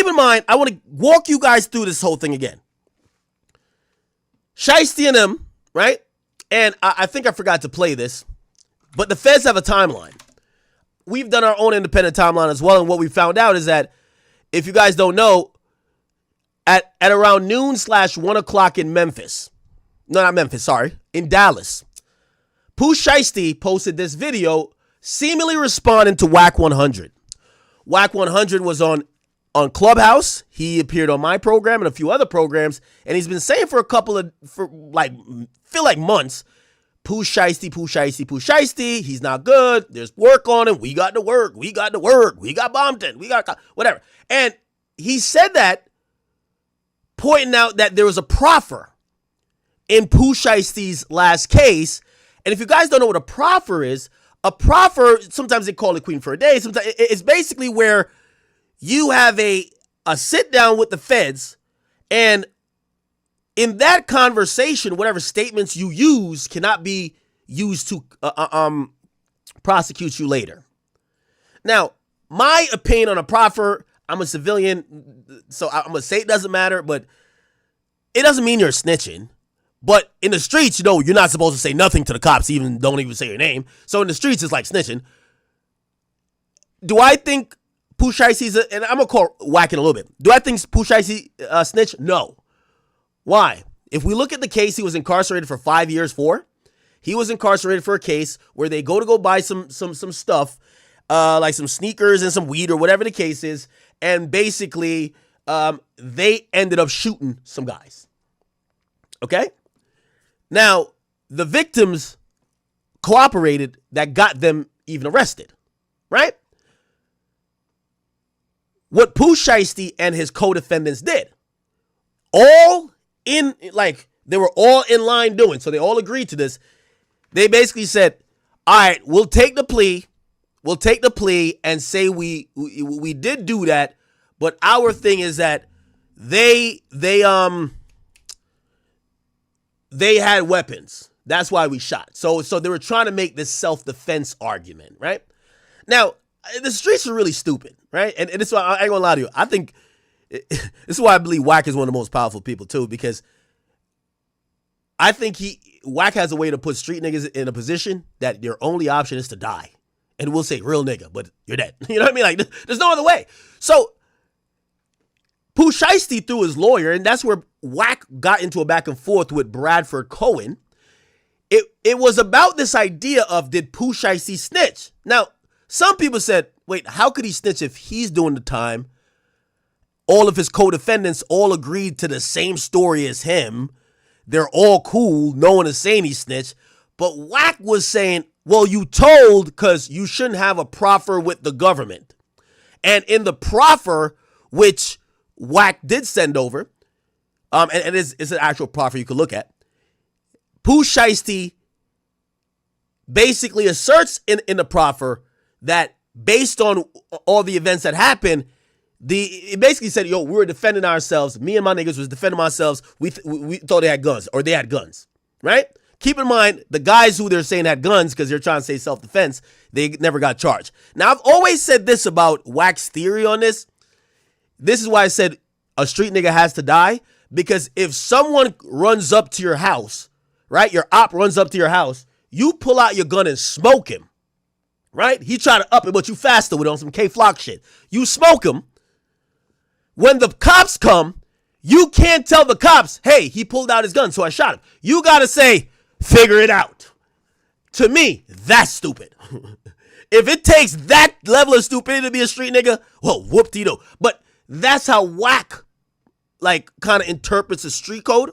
in mind, I want to walk you guys through this whole thing again. Shiesty and them, right? And I think I forgot to play this, but the feds have a timeline. We've done our own independent timeline as well, and what we found out is that, if you guys don't know, at around noon / 1 o'clock in Memphis, no, not Memphis, sorry, in Dallas, Pooh Shiesty posted this video seemingly responding to Wack 100. Wack 100 was on Clubhouse. He appeared on my program and a few other programs, and he's been saying for feel like months, Pooh Shiesty, Pooh Shiesty, Pooh Shiesty, he's not good, there's work on him, we got to work, we got Bompton, we got whatever. And he said that, pointing out that there was a proffer in Pooh Shiesty's last case. And if you guys don't know what a proffer is, a proffer, sometimes they call it queen for a day. Sometimes it's basically where you have a sit down with the feds, and in that conversation, whatever statements you use cannot be used to prosecute you later. Now, my opinion on a proffer, I'm a civilian, so I'm gonna say it doesn't matter, but it doesn't mean you're snitching. But in the streets, you're not supposed to say nothing to the cops, don't even say your name. So in the streets, it's like snitching. Do I think Pooh Shiesty's, and I'm going to call Wack in a little bit. Do I think Pooh Shiesty snitch? No. Why? If we look at the case he was incarcerated for 5 years for, he was incarcerated for a case where they go buy some stuff, like some sneakers and some weed or whatever the case is, and basically they ended up shooting some guys. Okay? Now, the victims cooperated, that got them even arrested, right? What Pooh Shiesty and his co-defendants did, they were all in line doing, so they all agreed to this. They basically said, all right, we'll take the plea and say we did do that, but our thing is that they had weapons. That's why we shot. So they were trying to make this self-defense argument, right? Now, the streets are really stupid, right? And this is why I ain't gonna lie to you. I think this is why I believe Wack is one of the most powerful people too, because I think Wack has a way to put street niggas in a position that your only option is to die. And we'll say real nigga, but you're dead. You know what I mean? Like, there's no other way. So Pooh Shiesty through his lawyer, and that's where Wack got into a back and forth with Bradford Cohen. It was about this idea of, did Pooh Shiesty snitch? Now, some people said, wait, how could he snitch if he's doing the time? All of his co-defendants all agreed to the same story as him. They're all cool. No one is saying he snitched. But Wack was saying, well, you told because you shouldn't have a proffer with the government. And in the proffer, which Wack did send over, and it's an actual proffer you could look at, Pooh Shiesty basically asserts in the proffer that based on all the events that happened, it basically said, yo, we were defending ourselves. Me and my niggas was defending ourselves. We thought they had guns, or they had guns, right? Keep in mind, the guys who they're saying had guns because they're trying to say self-defense, they never got charged. Now, I've always said this about Wack's theory on this. This is why I said a street nigga has to die, because if someone runs up to your house, right, your op runs up to your house, you pull out your gun and smoke him, right? He try to up it, but you faster with on some K-Flock shit. You smoke him. When the cops come, you can't tell the cops, hey, he pulled out his gun, so I shot him. You got to say, figure it out. To me, that's stupid. If it takes that level of stupidity to be a street nigga, well, whoop-de-doo. But that's how Wack, like, kind of interprets the street code.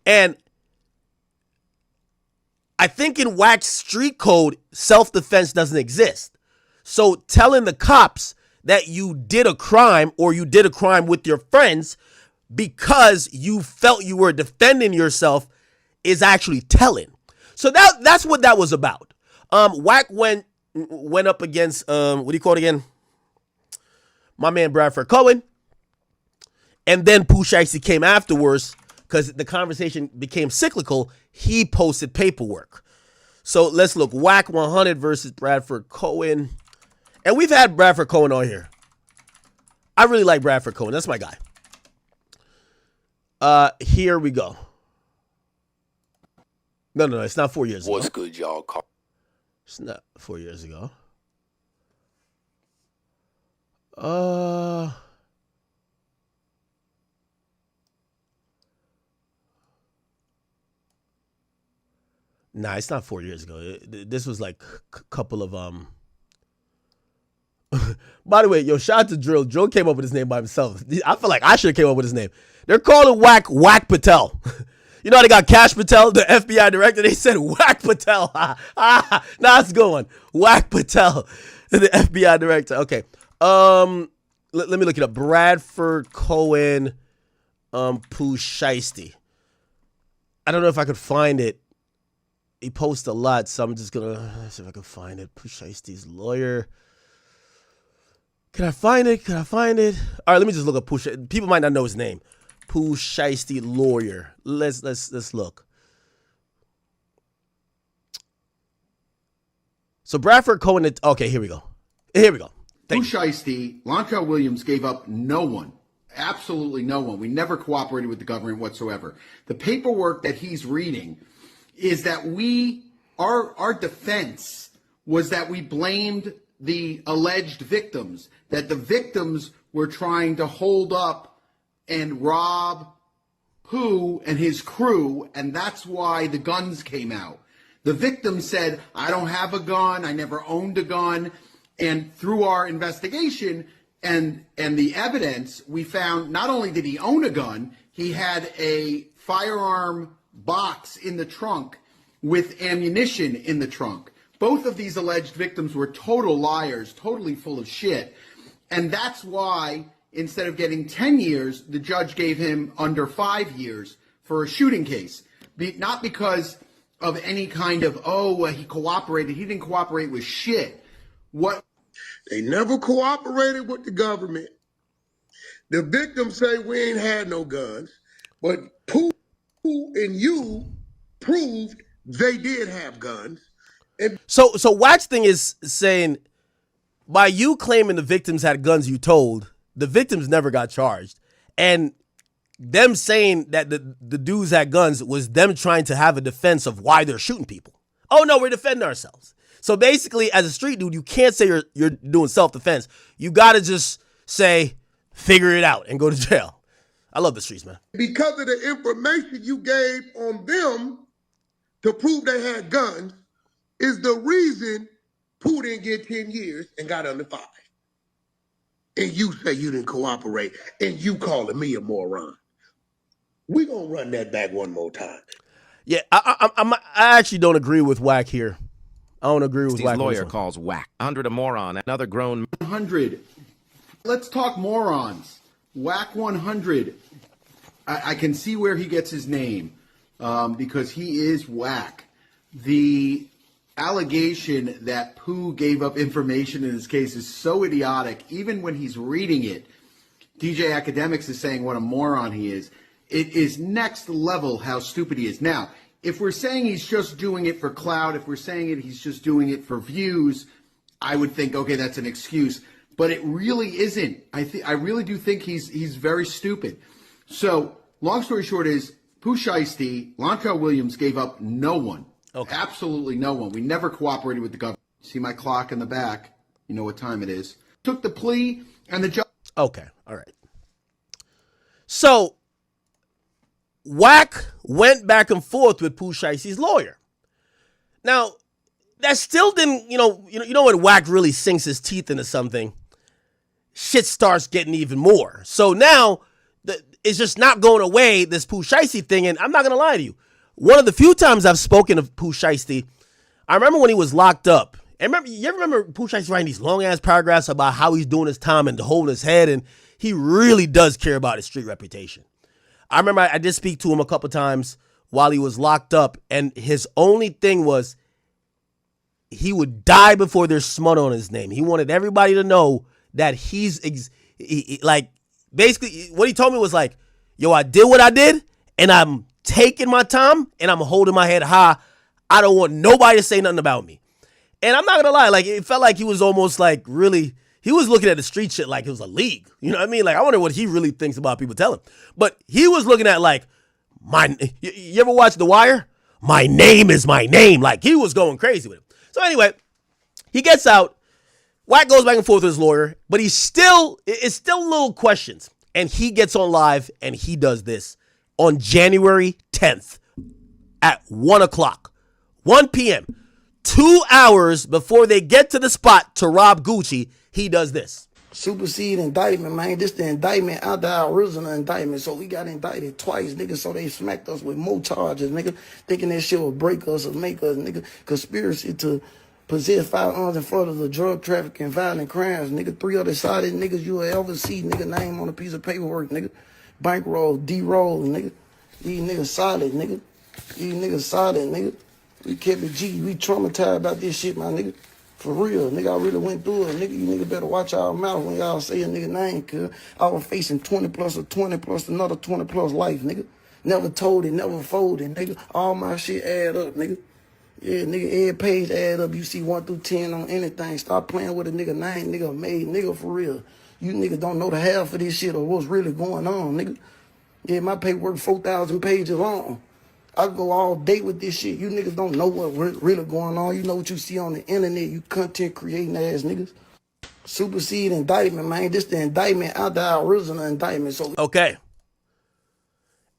And I think in Wack's street code, self-defense doesn't exist. So telling the cops that you did a crime, or you did a crime with your friends because you felt you were defending yourself, is actually telling. So that's what that was about. Wack went up against, what do you call it again? My man Bradford Cohen. And then Pooh Shiesty came afterwards because the conversation became cyclical. He posted paperwork. So let's look. Wack 100 versus Bradford Cohen. And we've had Bradford Cohen on here. I really like Bradford Cohen. That's my guy. Here we go. No, it's not 4 years ago. What's good, y'all? It's not 4 years ago. Nah, it's not 4 years ago. This was like a couple of By the way, yo, shout out to Drill. Drill came up with his name by himself. I feel like I should have came up with his name. They're calling Wack Patel. You know how they got Cash Patel, the FBI director? They said Wack Patel. Nah, that's a good one. Wack Patel, the FBI director. Okay. Let me look it up. Bradford Cohen, Pooh Shiesty. I don't know if I could find it. He posts a lot, so I'm just gonna see if I can find it. Pooh Shiesty's lawyer. Can I find it? All right, let me just look up Pooh Shiesty. People might not know his name. Pooh Shiesty lawyer. Let's look. So Bradford Cohen. Okay, here we go. Pooh Shiesty, Lontrell Williams gave up no one. Absolutely no one. We never cooperated with the government whatsoever. The paperwork that he's reading is that our defense was that we blamed the alleged victims, that the victims were trying to hold up and rob Pooh and his crew, and that's why the guns came out. The victim said, I don't have a gun, I never owned a gun, and through our investigation and the evidence, we found not only did he own a gun, he had a firearm box in the trunk with ammunition in the trunk. Both of these alleged victims were total liars, totally full of shit. And that's why instead of getting 10 years, the judge gave him under 5 years for a shooting case. Not because of any kind of, he cooperated. He didn't cooperate with shit. They never cooperated with the government. The victims say we ain't had no guns, but Pooh and you proved they did have guns. So Wack's thing is saying, by you claiming the victims had guns you told, the victims never got charged. And them saying that the dudes had guns was them trying to have a defense of why they're shooting people. Oh, no, we're defending ourselves. So basically, as a street dude, you can't say you're doing self-defense. You got to just say, figure it out and go to jail. I love the streets, man. Because of the information you gave on them to prove they had guns is the reason Pooh didn't get 10 years and got under 5. And you say you didn't cooperate, and you calling me a moron. We gonna run that back one more time. Yeah, I actually don't agree with Wack here. I don't agree with Wack. His lawyer calls Wack 100 a moron, another grown 100. Let's talk morons. Wack 100. I can see where he gets his name because he is Wack. The allegation that Pooh gave up information in this case is so idiotic. Even when he's reading it, DJ Akademiks is saying what a moron he is. It is next level how stupid he is. Now, if we're saying he's just doing it for clout, if we're saying he's just doing it for views, I would think, okay, that's an excuse. But it really isn't. I really do think he's very stupid. So, long story short is, Pooh Shiesty, Lontrell Williams gave up no one. Okay. Absolutely no one. We never cooperated with the government. See my clock in the back? You know what time it is. Took the plea and the judge. Okay, all right. So, Wack went back and forth with Pooh Shiesty's lawyer. Now, that still didn't, you know when Wack really sinks his teeth into something, shit starts getting even more. So now, it's just not going away, this Pooh Shiesty thing, and I'm not going to lie to you. One of the few times I've spoken of Pooh Shiesty, I remember when he was locked up. And you ever remember Pooh Shiesty writing these long-ass paragraphs about how he's doing his time and holding his head, and he really does care about his street reputation. I remember I did speak to him a couple times while he was locked up, and his only thing was he would die before there's smut on his name. He wanted everybody to know that basically what he told me was like, yo, I did what I did, and I'm taking my time, and I'm holding my head high. I don't want nobody to say nothing about me. And I'm not going to lie, like, it felt like he was almost like really, he was looking at the street shit like it was a league. You know what I mean? Like, I wonder what he really thinks about people telling him. But he was looking at like, you ever watch The Wire? My name is my name. Like, he was going crazy with him. So anyway, he gets out. Wack goes back and forth with his lawyer, but it's still little questions. And he gets on live and he does this on January 10th at 1 o'clock, 1 p.m., 2 hours before they get to the spot to rob Gucci. He does this. Supersede indictment, man. This the indictment out the original indictment. So we got indicted twice, nigga. So they smacked us with more charges, nigga. Thinking that shit will break us or make us, nigga. Conspiracy to possess firearms in front of the drug trafficking, violent crimes, nigga. 3 other sided niggas you will ever see, nigga. Name on a piece of paperwork, nigga. Bankroll, D-roll, nigga. These niggas solid, nigga. These niggas solid, nigga. We kept it G. We traumatized about this shit, my nigga. For real, nigga, I really went through it. Nigga, you nigga better watch our mouth when y'all say a nigga name, cuz I was facing 20 plus or 20 plus another 20 plus life, nigga. Never told it, never folded, nigga. All my shit add up, nigga. Yeah, nigga, every page add up. You see 1 through 10 on anything. Stop playing with a nigga name, nigga, made nigga for real. You niggas don't know the half of this shit or what's really going on, nigga. Yeah, my paperwork 4,000 pages long. I go all day with this shit. You niggas don't know what really going on. You know what you see on the internet, you content creating ass niggas. Supersede indictment, man. This the indictment out the original indictment. So Okay.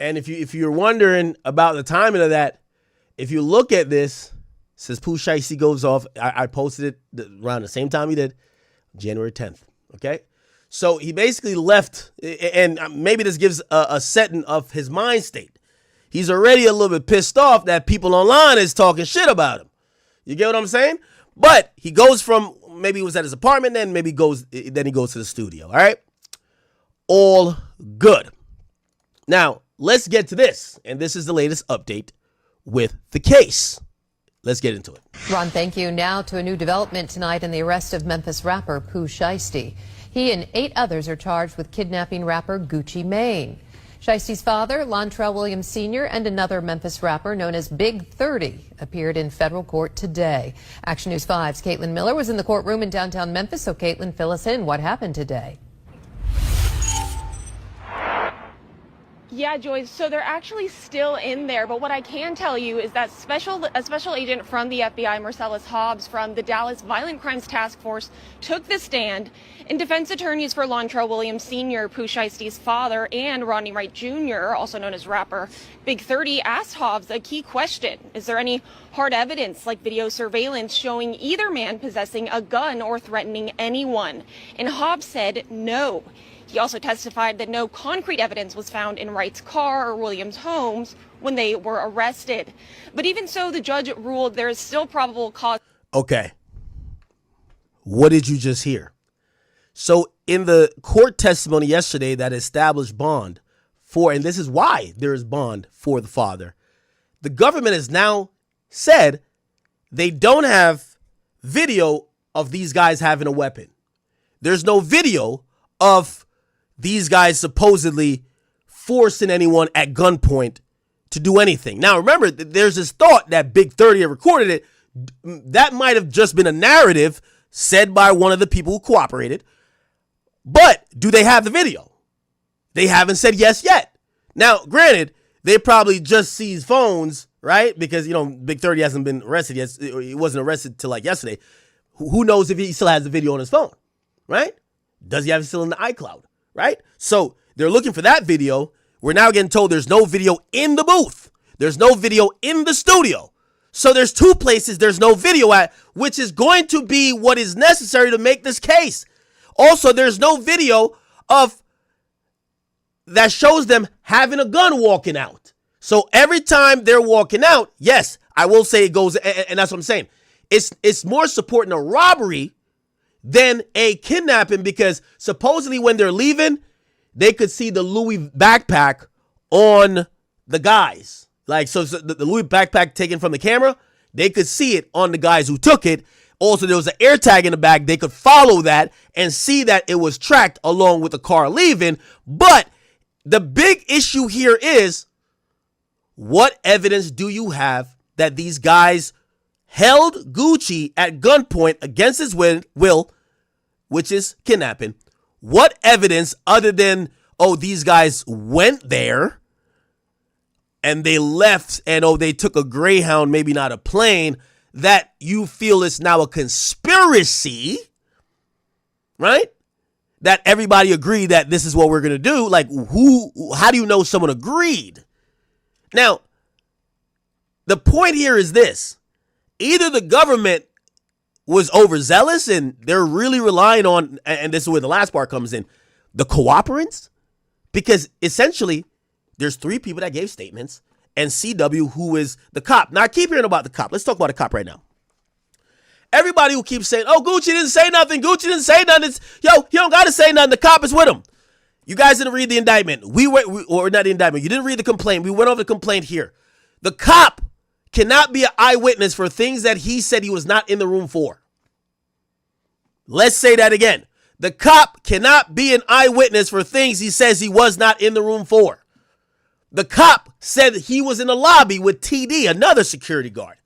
And if you're wondering about the timing of that, if you look at this, says Pooh Shiesty goes off. I posted it around the same time he did, January 10th. Okay. So he basically left, and maybe this gives a setting of his mind state. He's already a little bit pissed off that people online is talking shit about him. You get what I'm saying? But he goes from, maybe he was at his apartment, then he goes to the studio. All right. All good. Now, let's get to this. And this is the latest update with the case. Let's get into it. Ron, thank you. Now to a new development tonight in the arrest of Memphis rapper Pooh Shiesty. He and 8 others are charged with kidnapping rapper Gucci Mane. Shiesty's father, Lontrell Williams Sr., and another Memphis rapper known as Big 30 appeared in federal court today. Action News 5's Caitlin Miller was in the courtroom in downtown Memphis. So, Caitlin, fill us in. What happened today? Yeah, Joyce, so they're actually still in there, but what I can tell you is that a special agent from the FBI, Marcellus Hobbs, from the Dallas Violent Crimes Task Force, took the stand, and defense attorneys for Lontrell Williams Sr., Pooh Shiesty's father, and Rodney Wright Jr., also known as rapper Big 30, asked Hobbs a key question. Is there any hard evidence, like video surveillance, showing either man possessing a gun or threatening anyone? And Hobbs said no. He also testified that no concrete evidence was found in Wright's car or Williams' homes when they were arrested. But even so, the judge ruled there is still probable cause. Okay. What did you just hear? So in the court testimony yesterday that established bond for, and this is why there is bond for the father, the government has now said they don't have video of these guys having a weapon. There's no video of these guys supposedly forcing anyone at gunpoint to do anything. Now, remember, there's this thought that Big 30 had recorded it. That might have just been a narrative said by one of the people who cooperated. But do they have the video? They haven't said yes yet. Now, granted, they probably just seized phones, right? Because, Big 30 hasn't been arrested yet. He wasn't arrested till like yesterday. Who knows if he still has the video on his phone, right? Does he have it still in the iCloud? Right? So they're looking for that video. We're now getting told there's no video in the booth. There's no video in the studio. So there's 2 places there's no video at, which is going to be what is necessary to make this case. Also, there's no video of that shows them having a gun walking out. So every time they're walking out, yes, I will say it goes, and that's what I'm saying. It's more supporting a robbery than a kidnapping, because supposedly when they're leaving, they could see the Louis backpack on the guys. Like, so the Louis backpack taken from the camera, they could see it on the guys who took it. Also, there was an air tag in the back. They could follow that and see that it was tracked along with the car leaving. But the big issue here is, what evidence do you have that these guys held Gucci at gunpoint against his will, which is kidnapping, what evidence other than, oh, these guys went there and they left and, oh, they took a Greyhound, maybe not a plane, that you feel is now a conspiracy, right? That everybody agreed that this is what we're going to do. Like, how do you know someone agreed? Now, the point here is this. Either the government was overzealous and they're really relying on, and this is where the last part comes in, the cooperants, because essentially there's 3 people that gave statements and CW, who is the cop. Now, I keep hearing about the cop. Let's talk about the cop right now. Everybody who keeps saying, oh, Gucci didn't say nothing. Gucci didn't say nothing. Yo, he don't got to say nothing. The cop is with him. You guys didn't read the indictment. Or not the indictment. You didn't read the complaint. We went over the complaint here. The cop cannot be an eyewitness for things that he said he was not in the room for. Let's say that again. The cop cannot be an eyewitness for things he says he was not in the room for. The cop said he was in the lobby with TD, another security guard.